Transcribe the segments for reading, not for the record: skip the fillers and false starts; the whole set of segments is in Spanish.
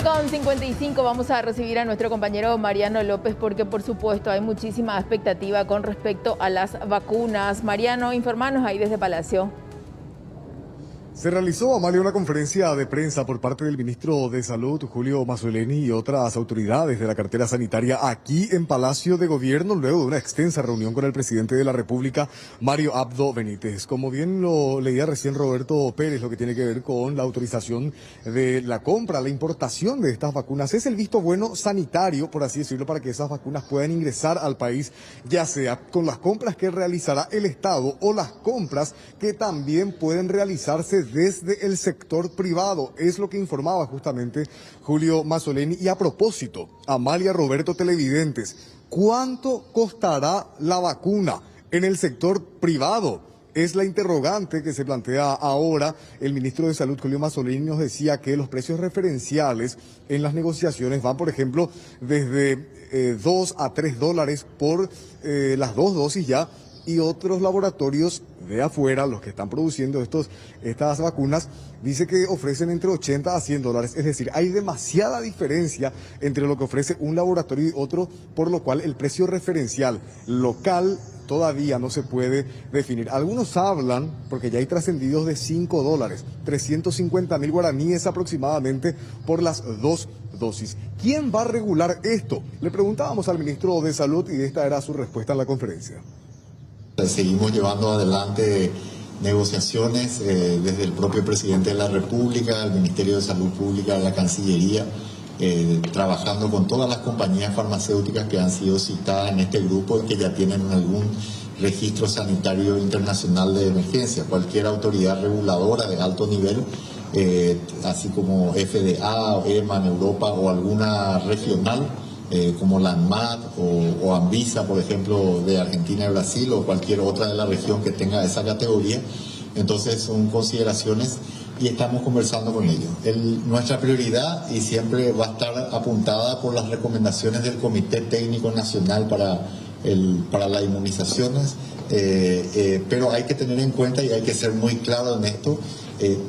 11:55 vamos a recibir a nuestro compañero Mariano López porque por supuesto hay muchísima expectativa con respecto a las vacunas. Mariano, informanos ahí desde Palacio. Se realizó, Amalia, una conferencia de prensa por parte del ministro de Salud, Julio Mazzoleni, y otras autoridades de la cartera sanitaria aquí en Palacio de Gobierno, luego de una extensa reunión con el presidente de la República, Mario Abdo Benítez. Como bien lo leía recién Roberto Pérez, lo que tiene que ver con la autorización de la compra, la importación de estas vacunas, es el visto bueno sanitario, por así decirlo, para que esas vacunas puedan ingresar al país, ya sea con las compras que realizará el Estado o las compras que también pueden realizarse desde el sector privado. Es lo que informaba justamente Julio Mazzoleni. Y a propósito, Amalia, Roberto, televidentes, ¿cuánto costará la vacuna en el sector privado? Es la interrogante que se plantea ahora. El ministro de Salud, Julio Mazzoleni, nos decía que los precios referenciales en las negociaciones van, por ejemplo, desde $2 a $3 por las 2 dosis ya, y otros laboratorios de afuera, los que están produciendo estas vacunas, dice que ofrecen entre $80 a $100. Es decir, hay demasiada diferencia entre lo que ofrece un laboratorio y otro, por lo cual el precio referencial local todavía no se puede definir. Algunos hablan, porque ya hay trascendidos, de $5, 350.000 guaraníes aproximadamente por las 2 dosis. ¿Quién va a regular esto? Le preguntábamos al ministro de Salud y esta era su respuesta en la conferencia. Seguimos llevando adelante negociaciones desde el propio presidente de la República, el Ministerio de Salud Pública, la Cancillería, trabajando con todas las compañías farmacéuticas que han sido citadas en este grupo y que ya tienen algún registro sanitario internacional de emergencia. Cualquier autoridad reguladora de alto nivel, así como FDA, EMA en Europa o alguna regional, como la ANMAT o Anvisa, por ejemplo, de Argentina y Brasil, o cualquier otra de la región que tenga esa categoría. Entonces son consideraciones y estamos conversando con ellos. Nuestra prioridad, y siempre va a estar apuntada por las recomendaciones del Comité Técnico Nacional para las inmunizaciones, pero hay que tener en cuenta y hay que ser muy claro en esto.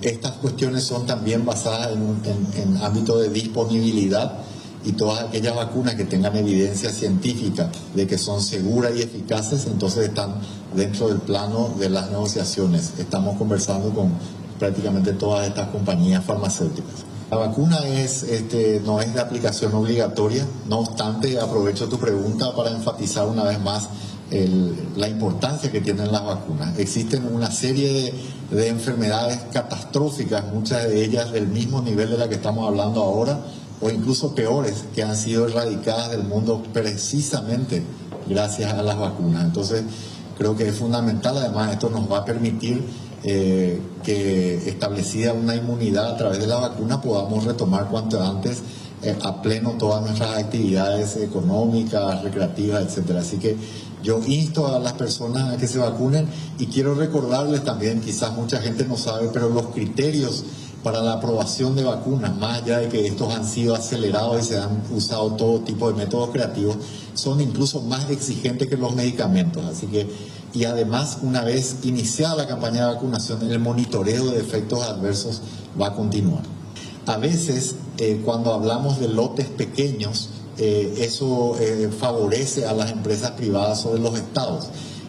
Estas cuestiones son también basadas en ámbito de disponibilidad, y todas aquellas vacunas que tengan evidencia científica de que son seguras y eficaces, entonces están dentro del plano de las negociaciones. Estamos conversando con prácticamente todas estas compañías farmacéuticas. La vacuna no es de aplicación obligatoria, no obstante, aprovecho tu pregunta para enfatizar una vez más la importancia que tienen las vacunas. Existen una serie de enfermedades catastróficas, muchas de ellas del mismo nivel de la que estamos hablando ahora, o incluso peores, que han sido erradicadas del mundo precisamente gracias a las vacunas. Entonces, creo que es fundamental. Además, esto nos va a permitir que, establecida una inmunidad a través de la vacuna, podamos retomar cuanto antes a pleno todas nuestras actividades económicas, recreativas, etcétera. Así que yo insto a las personas a que se vacunen, y quiero recordarles también, quizás mucha gente no sabe, pero los criterios para la aprobación de vacunas, más allá de que estos han sido acelerados y se han usado todo tipo de métodos creativos, son incluso más exigentes que los medicamentos. Así que, y además, una vez iniciada la campaña de vacunación, el monitoreo de efectos adversos va a continuar. A veces, cuando hablamos de lotes pequeños, eso favorece a las empresas privadas sobre los estados.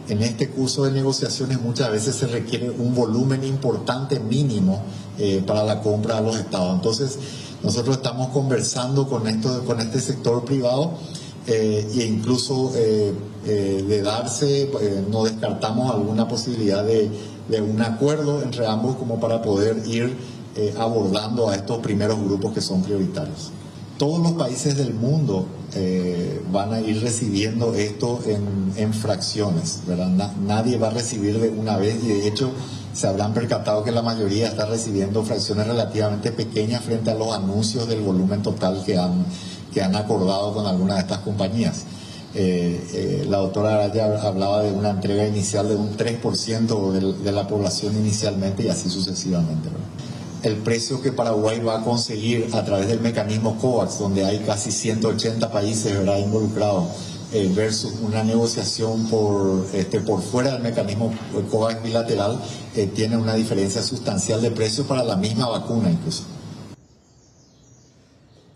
En este curso de negociaciones muchas veces se requiere un volumen importante mínimo para la compra a los estados. Entonces, nosotros estamos conversando con este sector privado, e incluso de darse, no descartamos alguna posibilidad de un acuerdo entre ambos como para poder ir abordando a estos primeros grupos que son prioritarios. Todos los países del mundo van a ir recibiendo esto en fracciones, ¿verdad? Nadie va a recibir de una vez, y de hecho se habrán percatado que la mayoría está recibiendo fracciones relativamente pequeñas frente a los anuncios del volumen total que han acordado con algunas de estas compañías. La doctora Araya hablaba de una entrega inicial de un 3% de la población inicialmente, y así sucesivamente, ¿verdad? El precio que Paraguay va a conseguir a través del mecanismo COVAX, donde hay casi 180 países, ¿verdad?, involucrados, versus una negociación por fuera del mecanismo COVAX bilateral, tiene una diferencia sustancial de precio para la misma vacuna incluso.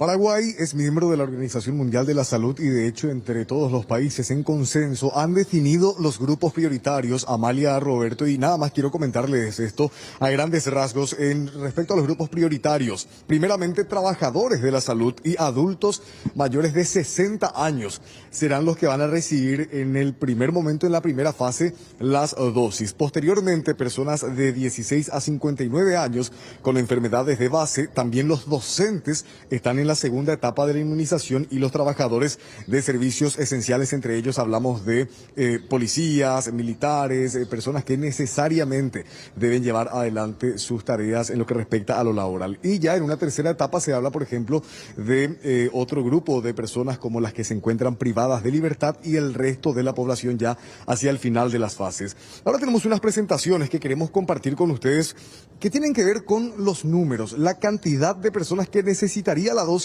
Paraguay es miembro de la Organización Mundial de la Salud y de hecho entre todos los países en consenso han definido los grupos prioritarios, Amalia, Roberto, y nada más quiero comentarles esto a grandes rasgos en respecto a los grupos prioritarios. Primeramente, trabajadores de la salud y adultos mayores de 60 años serán los que van a recibir en el primer momento, en la primera fase, las dosis. Posteriormente, personas de 16 a 59 años con enfermedades de base, también los docentes están en la segunda etapa de la inmunización y los trabajadores de servicios esenciales, entre ellos hablamos de policías, militares, personas que necesariamente deben llevar adelante sus tareas en lo que respecta a lo laboral. Y ya en una tercera etapa se habla, por ejemplo, de otro grupo de personas como las que se encuentran privadas de libertad y el resto de la población ya hacia el final de las fases. Ahora tenemos unas presentaciones que queremos compartir con ustedes que tienen que ver con los números, la cantidad de personas que necesitaría la dosis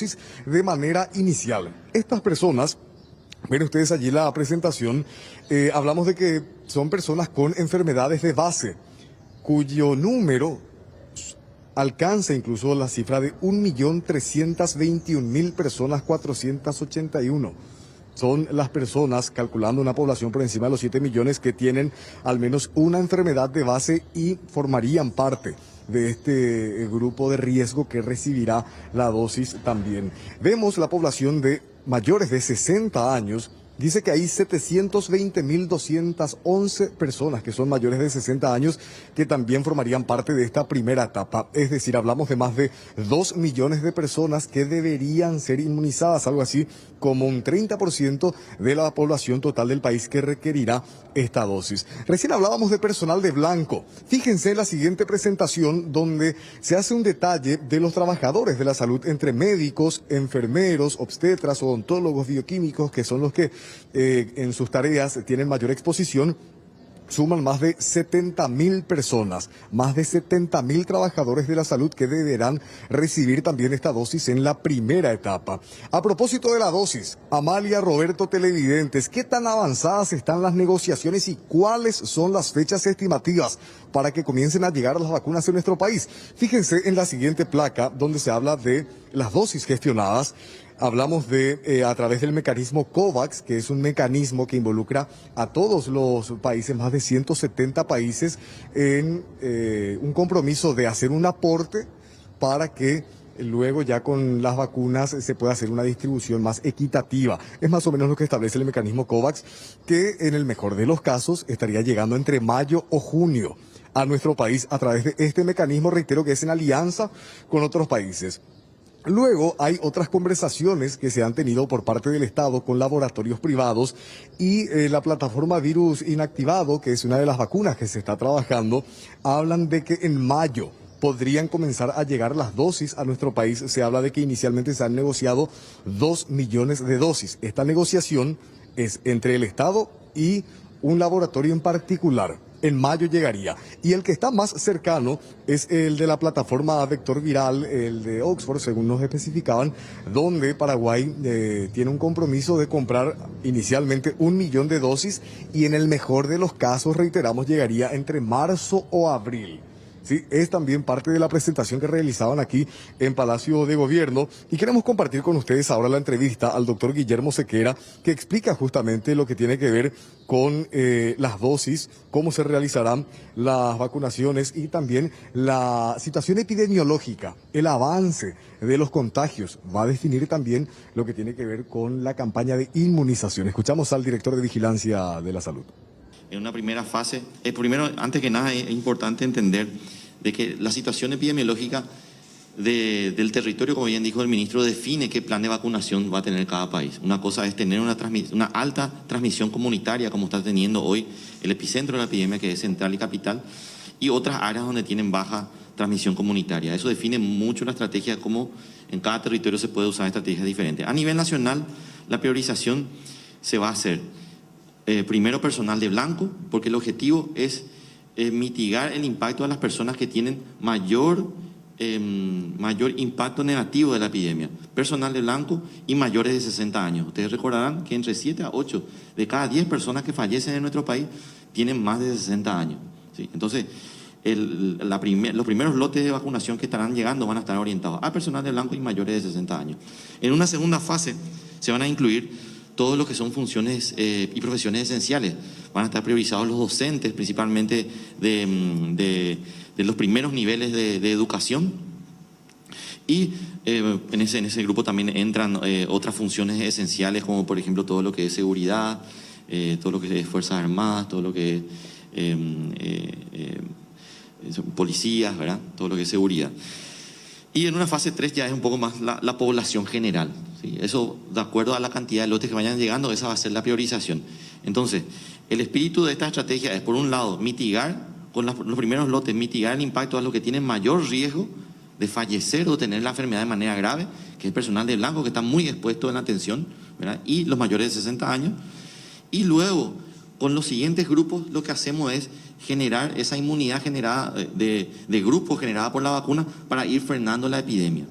de manera inicial. Estas personas, ven ustedes allí la presentación, hablamos de que son personas con enfermedades de base, cuyo número alcanza incluso la cifra de 1.321.000 personas, 481. Son las personas, calculando una población por encima de los 7 millones, que tienen al menos una enfermedad de base y formarían parte de este grupo de riesgo que recibirá la dosis también. Vemos la población de mayores de 60 años. Dice que hay 720.211 personas que son mayores de 60 años que también formarían parte de esta primera etapa. Es decir, hablamos de más de 2 millones de personas que deberían ser inmunizadas, algo así como un 30% de la población total del país que requerirá esta dosis. Recién hablábamos de personal de blanco. Fíjense en la siguiente presentación donde se hace un detalle de los trabajadores de la salud entre médicos, enfermeros, obstetras, odontólogos, bioquímicos, que son los que en sus tareas tienen mayor exposición. Suman más de 70.000 personas, más de 70.000 trabajadores de la salud que deberán recibir también esta dosis en la primera etapa. A propósito de la dosis, Amalia, Roberto, televidentes, ¿qué tan avanzadas están las negociaciones y cuáles son las fechas estimativas para que comiencen a llegar las vacunas en nuestro país? Fíjense en la siguiente placa donde se habla de las dosis gestionadas. Hablamos de, a través del mecanismo COVAX, que es un mecanismo que involucra a todos los países, más de 170 países, en un compromiso de hacer un aporte para que luego ya con las vacunas se pueda hacer una distribución más equitativa. Es más o menos lo que establece el mecanismo COVAX, que en el mejor de los casos estaría llegando entre mayo o junio a nuestro país a través de este mecanismo, reitero que es en alianza con otros países. Luego hay otras conversaciones que se han tenido por parte del Estado con laboratorios privados y la plataforma Virus Inactivado, que es una de las vacunas que se está trabajando, hablan de que en mayo podrían comenzar a llegar las dosis a nuestro país. Se habla de que inicialmente se han negociado 2 millones de dosis. Esta negociación es entre el Estado y un laboratorio en particular. En mayo llegaría. Y el que está más cercano es el de la plataforma Vector Viral, el de Oxford, según nos especificaban, donde Paraguay tiene un compromiso de comprar inicialmente 1 millón de dosis y en el mejor de los casos, reiteramos, llegaría entre marzo o abril. Sí, es también parte de la presentación que realizaban aquí en Palacio de Gobierno y queremos compartir con ustedes ahora la entrevista al doctor Guillermo Sequera, que explica justamente lo que tiene que ver con las dosis, cómo se realizarán las vacunaciones y también la situación epidemiológica, el avance de los contagios. Va a definir también lo que tiene que ver con la campaña de inmunización. Escuchamos al director de Vigilancia de la Salud. En una primera fase, primero, antes que nada, es importante entender de que la situación epidemiológica del territorio, como bien dijo el ministro, define qué plan de vacunación va a tener cada país. Una cosa es tener una alta transmisión comunitaria, como está teniendo hoy el epicentro de la epidemia, que es Central y Capital, y otras áreas donde tienen baja transmisión comunitaria. Eso define mucho la estrategia, cómo en cada territorio se puede usar estrategias diferentes. A nivel nacional, la priorización se va a hacer primero personal de blanco, porque el objetivo es mitigar el impacto de las personas que tienen mayor impacto negativo de la epidemia. Personal de blanco y mayores de 60 años. Ustedes recordarán que entre 7 a 8 de cada 10 personas que fallecen en nuestro país tienen más de 60 años. ¿Sí? Entonces, los primeros lotes de vacunación que estarán llegando van a estar orientados a personal de blanco y mayores de 60 años. En una segunda fase se van a incluir todo lo que son funciones y profesiones esenciales. Van a estar priorizados los docentes, principalmente de los primeros niveles de educación. Y en ese grupo también entran otras funciones esenciales, como por ejemplo todo lo que es seguridad, todo lo que es Fuerzas Armadas, todo lo que es policías, ¿verdad? Todo lo que es seguridad. Y en una fase 3 ya es un poco más la población general, ¿sí? Eso, de acuerdo a la cantidad de lotes que vayan llegando, esa va a ser la priorización. Entonces, el espíritu de esta estrategia es, por un lado, mitigar, con los primeros lotes, mitigar el impacto a los que tienen mayor riesgo de fallecer o tener la enfermedad de manera grave, que es el personal de blanco que está muy expuesto en la atención, ¿verdad? Y los mayores de 60 años. Y luego, con los siguientes grupos, lo que hacemos es generar esa inmunidad generada de grupos generada por la vacuna para ir frenando la epidemia.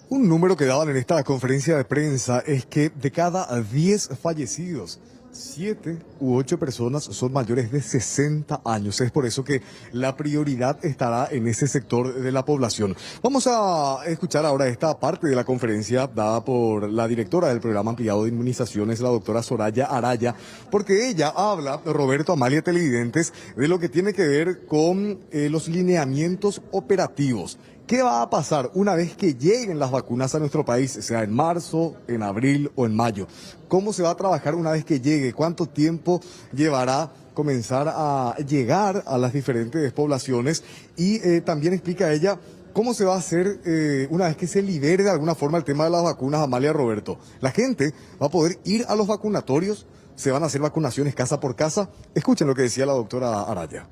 Un número que daban en esta conferencia de prensa es que de cada 10 fallecidos, 7 u 8 personas son mayores de 60 años. Es por eso que la prioridad estará en ese sector de la población. Vamos a escuchar ahora esta parte de la conferencia dada por la directora del programa ampliado de inmunizaciones, la doctora Soraya Araya, porque ella habla, Roberto, Amalia, televidentes, de lo que tiene que ver con los lineamientos operativos. ¿Qué va a pasar una vez que lleguen las vacunas a nuestro país, sea en marzo, en abril o en mayo? ¿Cómo se va a trabajar una vez que llegue? ¿Cuánto tiempo llevará comenzar a llegar a las diferentes poblaciones? Y también explica ella cómo se va a hacer una vez que se libere de alguna forma el tema de las vacunas, Amalia, Roberto. La gente va a poder ir a los vacunatorios, se van a hacer vacunaciones casa por casa. Escuchen lo que decía la doctora Araya.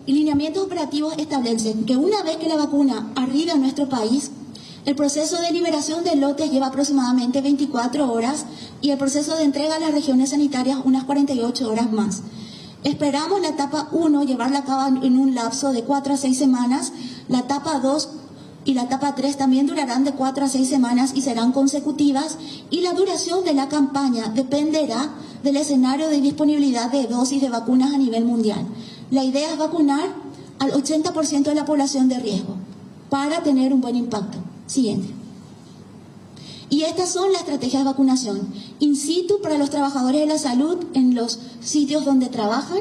Y lineamientos operativos establecen que una vez que la vacuna arribe a nuestro país, el proceso de liberación de lotes lleva aproximadamente 24 horas y el proceso de entrega a las regiones sanitarias unas 48 horas más. Esperamos la etapa 1 llevarla a cabo en un lapso de 4 a 6 semanas, la etapa 2 y la etapa 3 también durarán de 4 a 6 semanas y serán consecutivas, y la duración de la campaña dependerá del escenario de disponibilidad de dosis de vacunas a nivel mundial. La idea es vacunar al 80% de la población de riesgo para tener un buen impacto. Siguiente. Y estas son las estrategias de vacunación. In situ para los trabajadores de la salud en los sitios donde trabajan,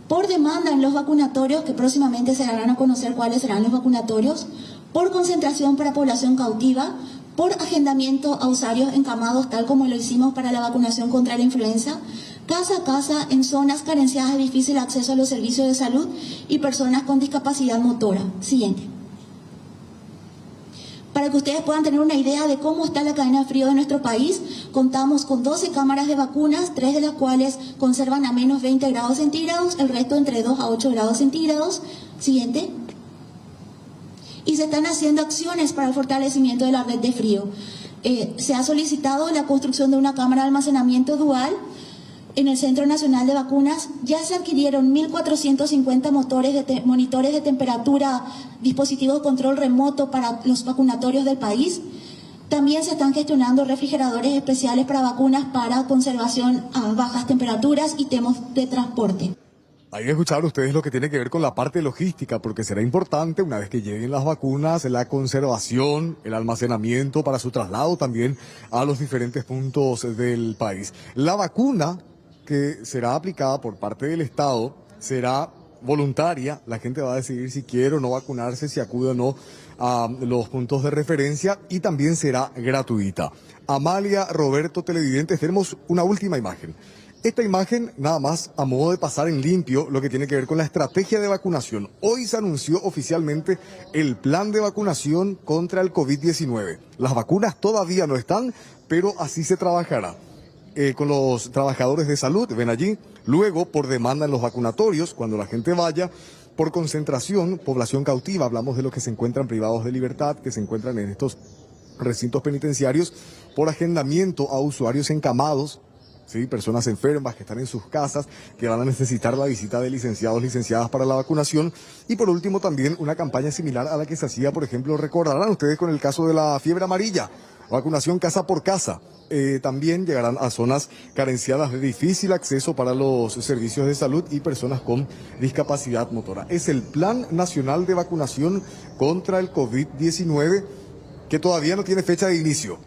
por demanda en los vacunatorios, que próximamente se darán a conocer cuáles serán los vacunatorios, por concentración para población cautiva, por agendamiento a usuarios encamados, tal como lo hicimos para la vacunación contra la influenza, casa a casa en zonas carenciadas de difícil acceso a los servicios de salud y personas con discapacidad motora. Siguiente. Para que ustedes puedan tener una idea de cómo está la cadena de frío de nuestro país, contamos con 12 cámaras de vacunas, 3 de las cuales conservan a menos 20 grados centígrados, el resto entre 2 a 8 grados centígrados. Siguiente. Y se están haciendo acciones para el fortalecimiento de la red de frío. Se ha solicitado la construcción de una cámara de almacenamiento dual en el Centro Nacional de Vacunas. Ya se adquirieron 1.450 monitores de temperatura, dispositivos de control remoto para los vacunatorios del país. También se están gestionando refrigeradores especiales para vacunas para conservación a bajas temperaturas y temas de transporte. Ahí escucharon ustedes lo que tiene que ver con la parte logística, porque será importante una vez que lleguen las vacunas, la conservación, el almacenamiento para su traslado también a los diferentes puntos del país. La vacuna que será aplicada por parte del Estado será voluntaria. La gente va a decidir si quiere o no vacunarse, si acude o no a los puntos de referencia, y también será gratuita. Amalia, Roberto, televidentes, tenemos una última imagen. Esta imagen nada más a modo de pasar en limpio lo que tiene que ver con la estrategia de vacunación. Hoy se anunció oficialmente el plan de vacunación contra el COVID-19. Las vacunas todavía no están, pero así se trabajará. Con los trabajadores de salud, ven allí, luego por demanda en los vacunatorios, cuando la gente vaya, por concentración, población cautiva, hablamos de los que se encuentran privados de libertad, que se encuentran en estos recintos penitenciarios, por agendamiento a usuarios encamados, ¿sí? Personas enfermas que están en sus casas, que van a necesitar la visita de licenciados, licenciadas para la vacunación. Y por último también una campaña similar a la que se hacía, por ejemplo, recordarán ustedes con el caso de la fiebre amarilla, vacunación casa por casa. También llegarán a zonas carenciadas de difícil acceso para los servicios de salud y personas con discapacidad motora. Es el Plan Nacional de Vacunación contra el COVID-19 que todavía no tiene fecha de inicio.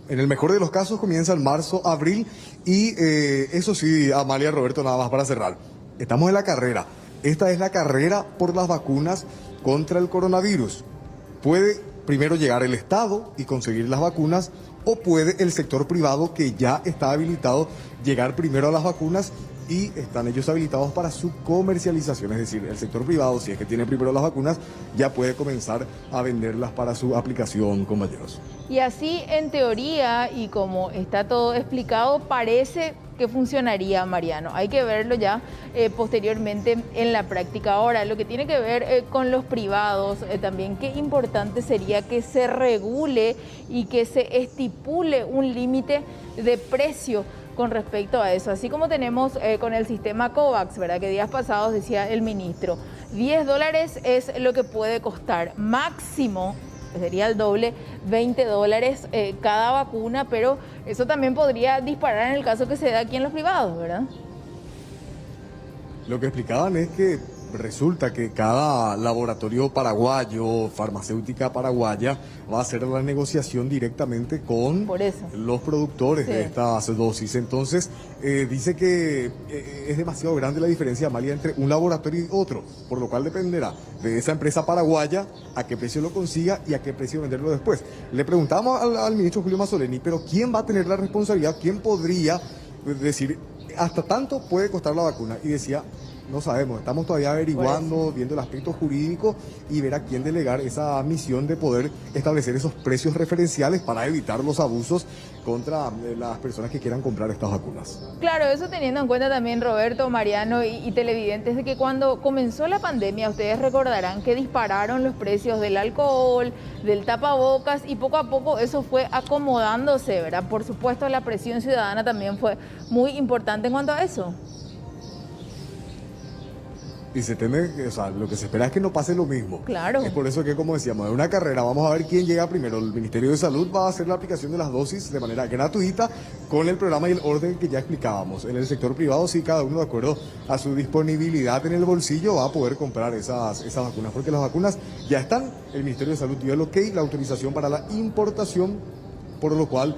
En el mejor de los casos comienza en marzo, abril y eso sí, Amalia, Roberto, nada más para cerrar. Estamos en la carrera. Esta es la carrera por las vacunas contra el coronavirus. Puede primero llegar el Estado y conseguir las vacunas, o puede el sector privado, que ya está habilitado, llegar primero a las vacunas y están ellos habilitados para su comercialización. Es decir, el sector privado, si es que tiene primero las vacunas, ya puede comenzar a venderlas para su aplicación, compañeros. Y así, en teoría, y como está todo explicado, parece que funcionaría, Mariano. Hay que verlo ya posteriormente en la práctica. Ahora, lo que tiene que ver con los privados, también qué importante sería que se regule y que se estipule un límite de precio con respecto a eso, así como tenemos con el sistema COVAX, ¿verdad? Que días pasados decía el ministro, $10 es lo que puede costar, máximo sería el doble, $20 cada vacuna, pero eso también podría disparar en el caso que se da aquí en los privados, ¿verdad? Lo que explicaban es que resulta que cada laboratorio paraguayo, farmacéutica paraguaya, va a hacer la negociación directamente con los productores de estas dosis. Entonces, dice que es demasiado grande la diferencia, Amalia, entre un laboratorio y otro, por lo cual dependerá de esa empresa paraguaya a qué precio lo consiga y a qué precio venderlo después. Le preguntamos al ministro Julio Mazzoleni, pero ¿quién va a tener la responsabilidad? ¿Quién podría decir, hasta tanto puede costar la vacuna? Y decía, no sabemos, estamos todavía averiguando, viendo el aspecto jurídico y ver a quién delegar esa misión de poder establecer esos precios referenciales para evitar los abusos contra las personas que quieran comprar estas vacunas. Claro, eso teniendo en cuenta también, Roberto, Mariano y televidentes, de que cuando comenzó la pandemia, ustedes recordarán que dispararon los precios del alcohol, del tapabocas, y poco a poco eso fue acomodándose, ¿verdad? Por supuesto, la presión ciudadana también fue muy importante en cuanto a eso. Y se teme, o sea, lo que se espera es que no pase lo mismo. Claro. Es por eso que, como decíamos, es una carrera. Vamos a ver quién llega primero. El Ministerio de Salud va a hacer la aplicación de las dosis de manera gratuita con el programa y el orden que ya explicábamos. En el sector privado, sí, cada uno de acuerdo a su disponibilidad en el bolsillo va a poder comprar esas vacunas, porque las vacunas ya están. El Ministerio de Salud dio el ok, la autorización para la importación, por lo cual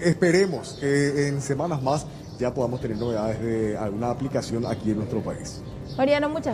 esperemos que en semanas más ya podamos tener novedades de alguna aplicación aquí en nuestro país. Mariano, muchas